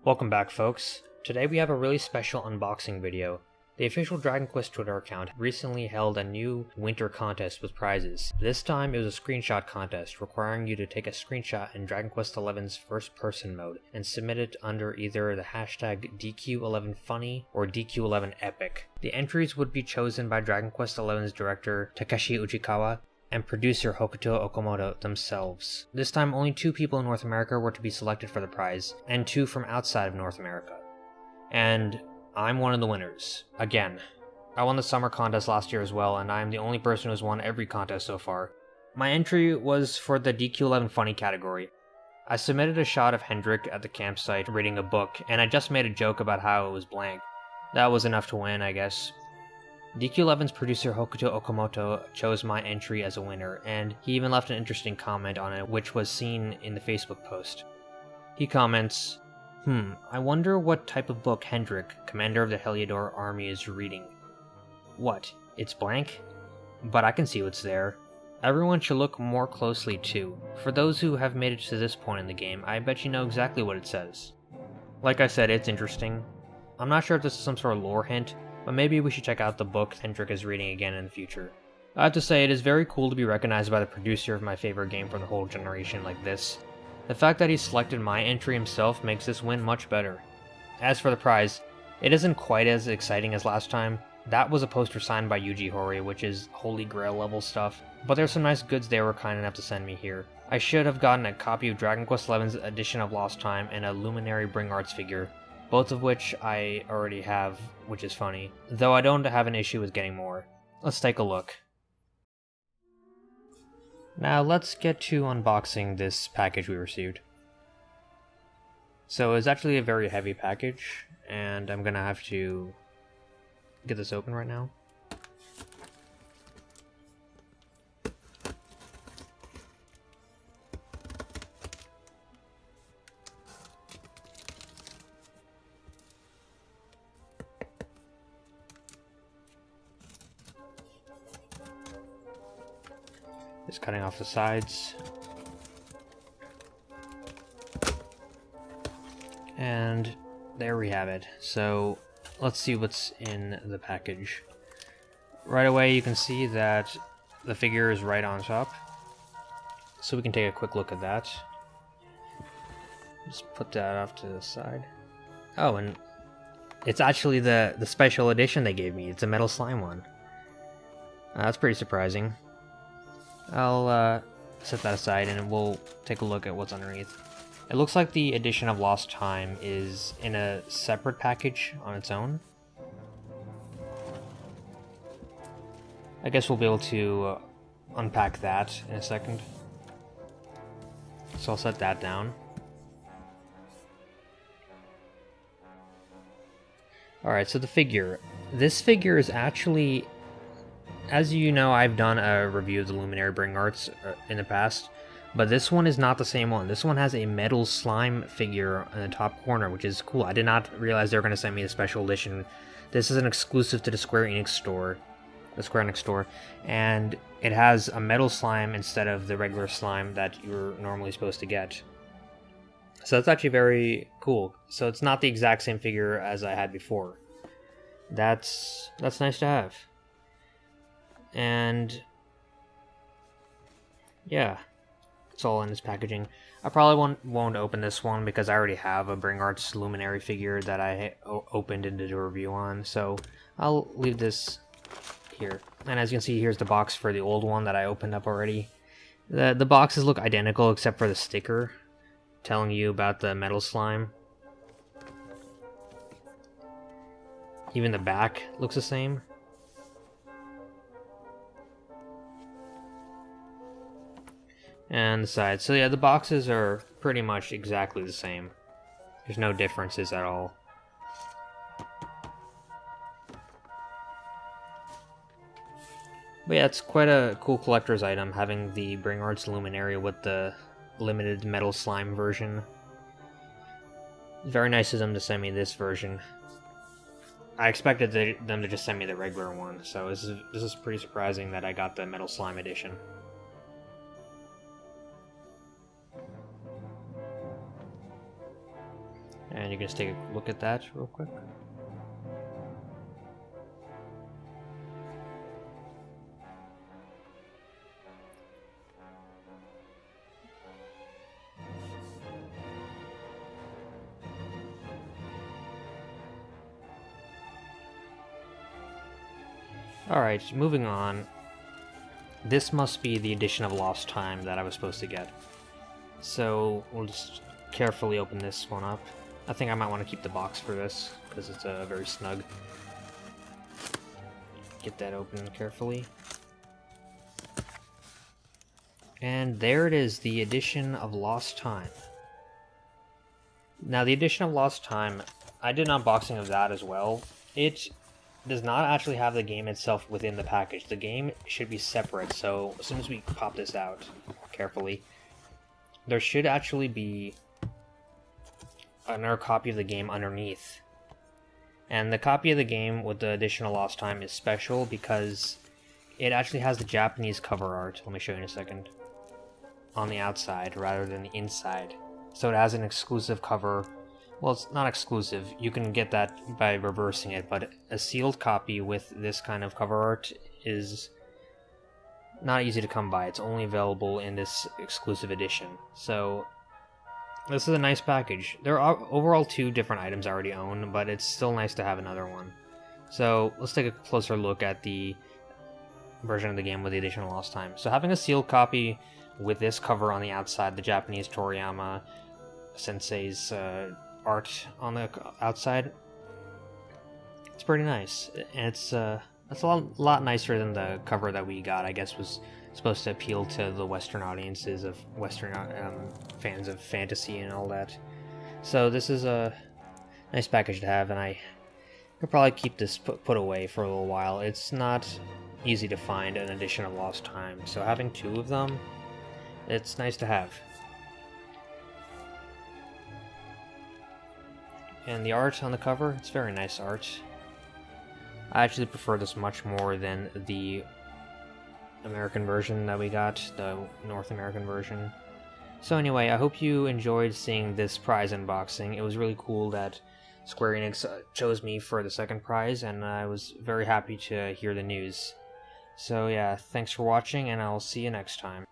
Welcome back, folks. Today we have a really special unboxing video. The official Dragon Quest Twitter account recently held a new winter contest with prizes. This time it was a screenshot contest requiring you to take a screenshot in Dragon Quest XI's first person mode and submit it under either the hashtag DQ11funny or DQ11epic. The entries would be chosen by Dragon Quest XI's director Takeshi Uchikawa and producer Hokuto Okamoto themselves. This time only 2 people in North America were to be selected for the prize, and 2 from outside of North America. And I'm one of the winners. Again. I won the summer contest last year as well, and I'm the only person who's won every contest so far. My entry was for the DQ11 Funny category. I submitted a shot of Erdrick at the campsite reading a book, and I just made a joke about how it was blank. That was enough to win, I guess. DQ11's producer Hokuto Okamoto chose my entry as a winner, and he even left an interesting comment on it, which was seen in the Facebook post. He comments, I wonder what type of book Erdrick, commander of the Heliodor army, is reading. What? It's blank? But I can see what's there. Everyone should look more closely too. For those who have made it to this point in the game, I bet you know exactly what it says. Like I said, it's interesting. I'm not sure if this is some sort of lore hint, but maybe we should check out the book Erdrick is reading again in the future. I have to say, it is very cool to be recognized by the producer of my favorite game from the whole generation like this. The fact that he selected my entry himself makes this win much better. As for the prize, it isn't quite as exciting as last time. That was a poster signed by Yuji Horii, which is Holy Grail level stuff, but there's some nice goods they were kind enough to send me here. I should have gotten a copy of Dragon Quest XI's Edition of Lost Time and a Luminary Bring Arts figure, both of which I already have, which is funny, though I don't have an issue with getting more. Let's take a look. Now let's get to unboxing this package we received. So it's actually a very heavy package, and I'm gonna have to get this open right now. Just cutting off the sides. And there we have it. So let's see what's in the package. Right away you can see that the figure is right on top. So we can take a quick look at that. Just put that off to the side. Oh, and it's actually the special edition they gave me. It's a metal slime one. That's pretty surprising. I'll set that aside and we'll take a look at what's underneath. It looks like the Edition of Lost Time is in a separate package on its own. I guess we'll be able to unpack that in a second. So I'll set that down. Alright, so the figure. This figure is actually... As you know, I've done a review of the Luminary Bring Arts in the past, but this one is not the same one. This one has a metal slime figure in the top corner, which is cool. I did not realize they were going to send me a special edition. This is an exclusive to the Square Enix store, and it has a metal slime instead of the regular slime that you're normally supposed to get. So that's actually very cool. So it's not the exact same figure as I had before. That's nice to have. And yeah, it's all in this packaging. I probably won't open this one because I already have a Bring Arts Luminary figure that I opened and did a review on, so I'll leave this here. And as you can see, here's the box for the old one that I opened up already. The boxes look identical except for the sticker telling you about the metal slime. Even the back looks the same. And the sides. So yeah, the boxes are pretty much exactly the same. There's no differences at all. But yeah, it's quite a cool collector's item, having the Bring Arts Luminary with the limited metal slime version. Very nice of them to send me this version. I expected them to just send me the regular one, so this is pretty surprising that I got the metal slime edition. And you can just take a look at that real quick. Alright, moving on. This must be the edition of Lost Time that I was supposed to get. So, we'll just carefully open this one up. I think I might want to keep the box for this, because it's very snug. Get that open carefully. And there it is, the edition of Lost Time. Now, the edition of Lost Time, I did an unboxing of that as well. It does not actually have the game itself within the package. The game should be separate, so as soon as we pop this out carefully, there should actually be another copy of the game underneath. And the copy of the game with the additional Lost Time is special because it actually has the Japanese cover art, let me show you in a second, on the outside rather than the inside. So it has an exclusive cover. Well, it's not exclusive, you can get that by reversing it, but a sealed copy with this kind of cover art is not easy to come by. It's only available in this exclusive edition. So this is a nice package. There are overall 2 different items I already own, but it's still nice to have another one. So let's take a closer look at the version of the game with the additional Lost Time. So having a sealed copy with this cover on the outside, the Japanese Toriyama Sensei's art on the outside, it's pretty nice. And it's a lot nicer than the cover that we got. I guess was supposed to appeal to the Western audiences of Western fans of fantasy and all that. So this is a nice package to have, and I could probably keep this put away for a little while. It's not easy to find an edition of Lost Time, so having 2 of them, it's nice to have. And the art on the cover, it's very nice art. I actually prefer this much more than the American version that we got, the North American version. So anyway, I hope you enjoyed seeing this prize unboxing. It was really cool that Square Enix chose me for the second prize, and I was very happy to hear the news. So yeah, thanks for watching, and I'll see you next time.